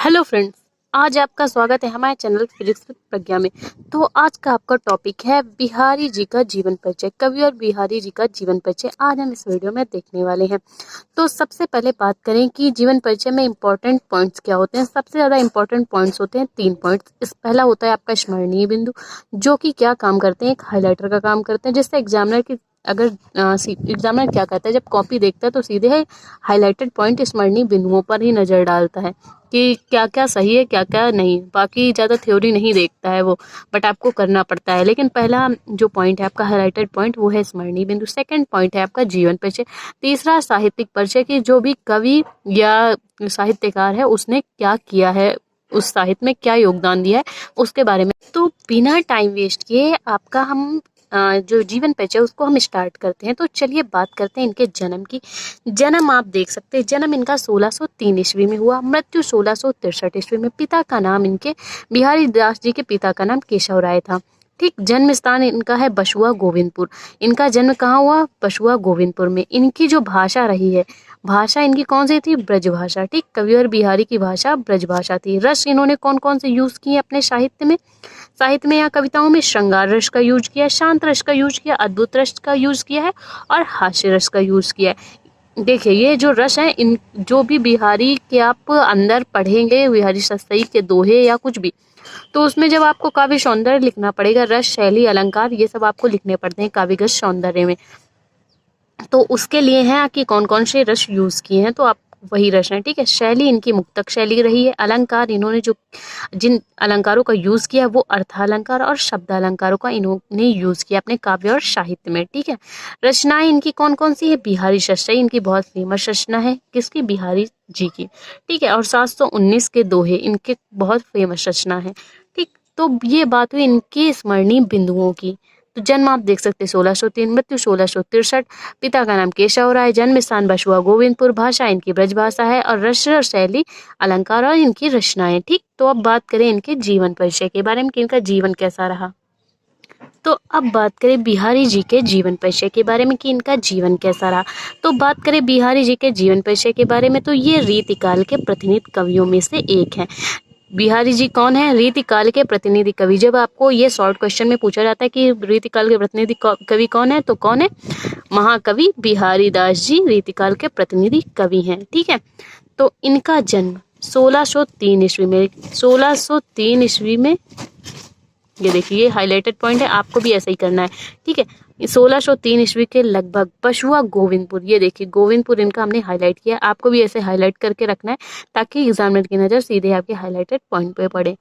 Hello friends, आज आपका स्वागत है हमारे चैनल फिजिक्स विद प्रज्ञा में। तो आज का आपका टॉपिक है बिहारी जी का जीवन परिचय। कवि और बिहारी जी का जीवन परिचय आज हम इस वीडियो में देखने वाले हैं। तो सबसे पहले बात करें कि जीवन परिचय में इंपॉर्टेंट पॉइंट्स क्या होते हैं। सबसे ज़्यादा इंपॉर्टेंट पॉइंट्स होते हैं 3 पॉइंट्स। इस पहला होता है आपका स्मरणीय बिंदु, जो कि क्या काम करते हैं, एक हाईलाइटर का काम करते हैं, जिससे एग्जामिनर की अगर एग्जामिनर क्या करता है, जब कॉपी देखता है तो सीधे हाईलाइटेड पॉइंट स्मरणीय बिंदुओं पर ही नज़र डालता है कि क्या क्या सही है क्या क्या नहीं। बाकी ज़्यादा थ्योरी नहीं देखता है वो, बट आपको करना पड़ता है। लेकिन पहला जो पॉइंट है आपका हाईलाइटेड पॉइंट वो है स्मरणीय बिंदु। सेकंड पॉइंट है आपका जीवन परिचय। तीसरा साहित्यिक परिचय की जो भी कवि या साहित्यकार है उसने क्या किया है, उस साहित्य में क्या योगदान दिया है, उसके बारे में। तो बिना टाइम वेस्ट किए आपका हम जो जीवन परिचय उसको हम स्टार्ट करते हैं। तो चलिए बात करते हैं इनके जन्म की। जन्म आप देख सकते हैं, जन्म इनका 1603 ईस्वी में हुआ, मृत्यु 1663 ईस्वी में। पिता का नाम इनके बिहारी दास जी के पिता का नाम केशव राय था। ठीक, जन्म स्थान इनका है बसुआ गोविंदपुर। इनका जन्म कहाँ हुआ? बसुआ गोविंदपुर में। इनकी जो भाषा रही है, भाषा इनकी कौन सी थी? ब्रज भाषा। ठीक, कवि और बिहारी की भाषा ब्रज भाषा थी। रस इन्होंने कौन कौन से यूज किए अपने साहित्य में या कविताओं में? श्रृंगार रस का यूज किया, शांत रस का यूज किया, अद्भुत रस का यूज किया है और हास्य रस का यूज किया है। देखिए ये जो रस है, इन जो भी बिहारी के आप अंदर पढ़ेंगे, बिहारी सतसई के दोहे या कुछ भी, तो उसमें जब आपको काव्य सौंदर्य लिखना पड़ेगा, रस, शैली, अलंकार, ये सब आपको लिखने पड़ते हैं काव्यगत सौंदर्य में। तो उसके लिए है कि कौन कौन से रस यूज किए हैं, तो आप वही रस है। ठीक है, शैली इनकी मुक्तक शैली रही है। अलंकार इन्होंने जो जिन अलंकारों का यूज किया वो अर्थालंकार और शब्द अलंकारों का इन्होंने यूज किया अपने काव्य और साहित्य में। ठीक है, रचनाएं इनकी कौन कौन सी है? बिहारी सतसई इनकी बहुत फेमस रचना है। किसकी? बिहारी जी की। ठीक है, और 719 के दोहे इनके बहुत फेमस रचना है। ठीक, तो ये बात हुई इनके स्मरणीय बिंदुओं की। तो जन्म आप देख सकते 1603, मृत्यु 1663, पिता का नाम केशव राय, जन्म स्थान बसुआ गोविंदपुर, भाषा इनकी ब्रज भाषा है और रस और शैली, अलंकार और इनकी रचनाएं। ठीक, तो अब बात करें इनके जीवन परिचय के बारे में कि इनका जीवन कैसा रहा। तो अब बात करें बिहारी जी के जीवन परिचय के बारे में कि इनका जीवन कैसा रहा। तो बात करें बिहारी जी के जीवन परिचय के बारे में, तो ये रीतिकाल के प्रतिनिधि कवियों में से एक हैं। बिहारी जी कौन है? रीतिकाल के प्रतिनिधि कवि। जब आपको ये शॉर्ट क्वेश्चन में पूछा जाता है कि रीतिकाल के प्रतिनिधि कवि कौन है, तो कौन है? महाकवि बिहारी दास जी रीतिकाल के प्रतिनिधि कवि हैं। ठीक है, तो इनका जन्म 1603 ईस्वी में, 1603 ईस्वी में, ये देखिए हाईलाइटेड पॉइंट है, आपको भी ऐसा ही करना है। ठीक है, 1603 ईस्वी के लगभग बसुआ गोविंदपुर, ये देखिए गोविंदपुर इनका हमने हाईलाइट किया, आपको भी ऐसे हाईलाइट करके रखना है ताकि एग्जामिनर की नज़र सीधे आपके हाईलाइटेड पॉइंट पे पड़े।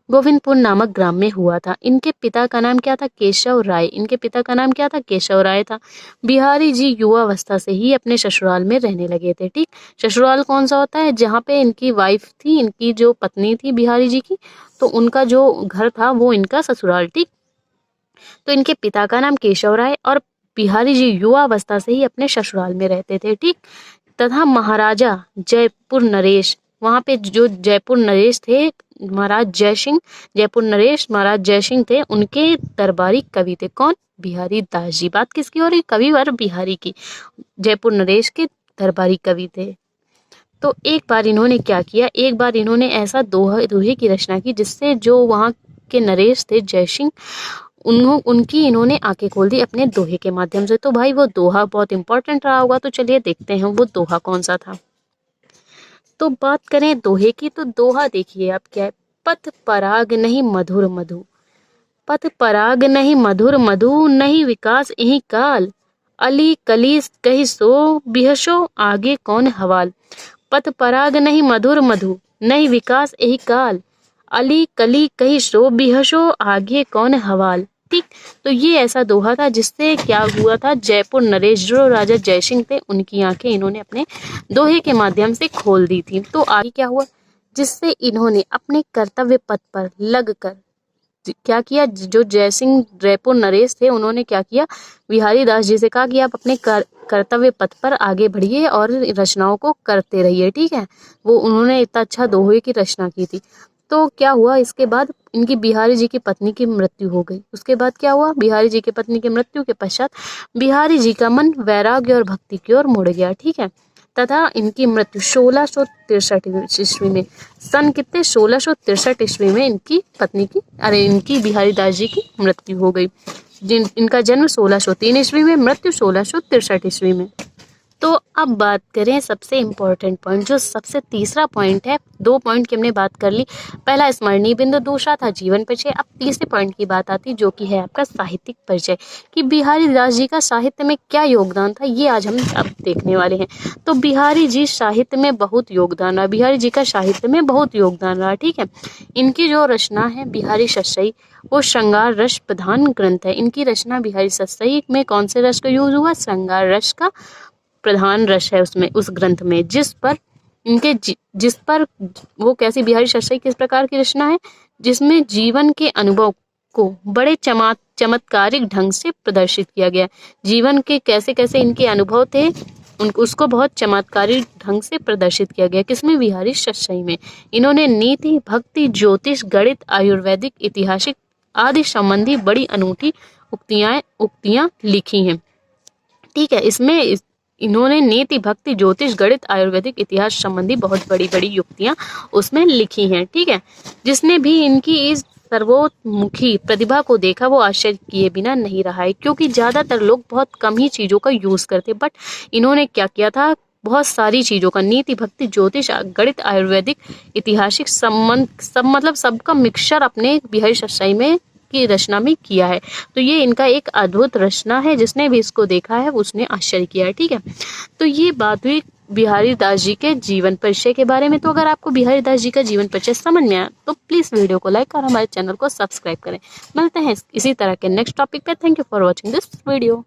गोविंदपुर नामक ग्राम में हुआ था। इनके पिता का नाम क्या था? केशव राय। इनके पिता का नाम क्या था? केशव राय था। बिहारी जी युवावस्था से ही अपने ससुराल में रहने लगे थे। ठीक, ससुराल कौन सा होता है? जहाँ पे इनकी वाइफ थी, इनकी जो पत्नी थी बिहारी जी की, तो उनका जो घर था वो इनका ससुराल। ठीक, तो इनके पिता का नाम केशव राय और बिहारी जी युवावस्था से ही अपने ससुराल में रहते थे। ठीक, तथा महाराजा जयपुर नरेश, वहाँ पे जो जयपुर नरेश थे, महाराज जयसिंह, जयपुर नरेश महाराज जयसिंह थे, उनके दरबारी कवि थे। कौन? बिहारी दास जी। बात किसकी हो रही? कवि और बिहारी की। जयपुर नरेश के दरबारी कवि थे। तो एक बार इन्होंने क्या किया, एक बार इन्होंने ऐसा दोहे की रचना की जिससे जो वहाँ के नरेश थे जयसिंह, उनकी इन्होंने आंखें खोल दी अपने दोहे के माध्यम से। तो भाई वो दोहा बहुत इंपॉर्टेंट रहा होगा, तो चलिए देखते हैं वो दोहा कौन सा था। तो बात करें दोहे की, तो दोहा देखिए आप क्या है। पथ पराग नहीं मधुर मधु, पथ पराग नहीं मधुर मधु, नहीं विकास यही काल, अली कली कही सो बिहसो आगे कौन हवाल। पथ पराग नहीं मधुर मधु, नहीं विकास यही काल, अली कली कही सो बिहसो आगे कौन हवाल। ठीक, तो ये ऐसा दोहा था जिससे क्या हुआ था, जयपुर नरेश जो राजा जयसिंह थे उनकी आंखें इन्होंने अपने दोहे के माध्यम से खोल दी थी। तो आगे क्या हुआ, जिससे इन्होंने अपने कर्तव्य पथ पर लगकर क्या किया, जो जयसिंह जयपुर नरेश थे उन्होंने क्या किया, बिहारी दास जी से कहा कि आप अपने कर्तव्य पथ पर आगे बढ़िए और रचनाओं को करते रहिए। ठीक है, वो उन्होंने इतना अच्छा दोहे की रचना की थी। तो क्या हुआ, इसके बाद इनकी बिहारी जी की पत्नी की मृत्यु हो गई। उसके बाद क्या हुआ, बिहारी जी की पत्नी की मृत्यु के पश्चात बिहारी जी का मन वैराग्य और भक्ति की ओर मुड़ गया। ठीक है, तथा इनकी मृत्यु 1663 ईस्वी में, सन कितने 1663 ईस्वी में इनकी बिहारी दास जी की मृत्यु हो गई। इनका जन्म 1603 ईस्वी में, मृत्यु 1663 ईस्वी में। तो अब बात करें सबसे इम्पोर्टेंट पॉइंट, जो सबसे तीसरा पॉइंट है। 2 पॉइंट की हमने बात कर ली, पहला स्मरणीय बिंदु, दूसरा था जीवन परिचय। अब तीसरे पॉइंट की बात आती, जो कि है आपका साहित्यिक परिचय, कि बिहारी दास जी का साहित्य में क्या योगदान था, ये आज हम अब देखने वाले हैं। तो बिहारी जी साहित्य में बहुत योगदान रहा, बिहारी जी का साहित्य में बहुत योगदान रहा, ठीक है। इनकी जो रचना है बिहारी सतसई, वो श्रृंगार रस प्रधान ग्रंथ है। इनकी रचना बिहारी सतसई में कौन से रस का यूज हुआ, श्रृंगार रस का प्रधान रस है उसमें, उस ग्रंथ में, जिस पर वो कैसी, बिहारी सतसई किस प्रकार की रचना है, जिसमें जीवन के अनुभव को बड़े चमत्कारिक ढंग से प्रदर्शित किया गया। जीवन के कैसे कैसे इनके अनुभव थे, उसको बहुत चमत्कारी ढंग से प्रदर्शित किया गया। किसमें, बिहारी सतसई में। इन्होंने नीति, भक्ति, ज्योतिष, गणित, आयुर्वेदिक, ऐतिहासिक आदि संबंधी बड़ी अनूठी उक्तियां लिखी हैं, ठीक है। इसमें इन्होंने नीति, भक्ति, ज्योतिष, गणित, आयुर्वेदिक, इतिहास संबंधी बहुत बड़ी बड़ी युक्तियां उसमें लिखी हैं, ठीक है। जिसने भी इनकी इस सर्वोत्मुखी प्रतिभा को देखा, वो आश्चर्य किए बिना नहीं रहा है, क्योंकि ज्यादातर लोग बहुत कम ही चीजों का यूज करते, बट इन्होंने क्या किया था, बहुत सारी चीजों का, नीति, भक्ति, ज्योतिष, गणित, आयुर्वेदिक, ऐतिहासिक संबंध, सब मतलब सबका मिक्सचर अपने बिहारी सतसई में की रचना में किया है। तो ये इनका एक अद्भुत रचना है, जिसने भी इसको देखा है उसने आश्चर्य किया है, ठीक है। तो ये बात हुई बिहारी दास जी के जीवन परिचय के बारे में। तो अगर आपको बिहारी दास जी का जीवन परिचय समझ में आया तो प्लीज वीडियो को लाइक और हमारे चैनल को सब्सक्राइब करें। मिलते हैं इसी तरह के नेक्स्ट टॉपिक पे। Thank you for watching this video.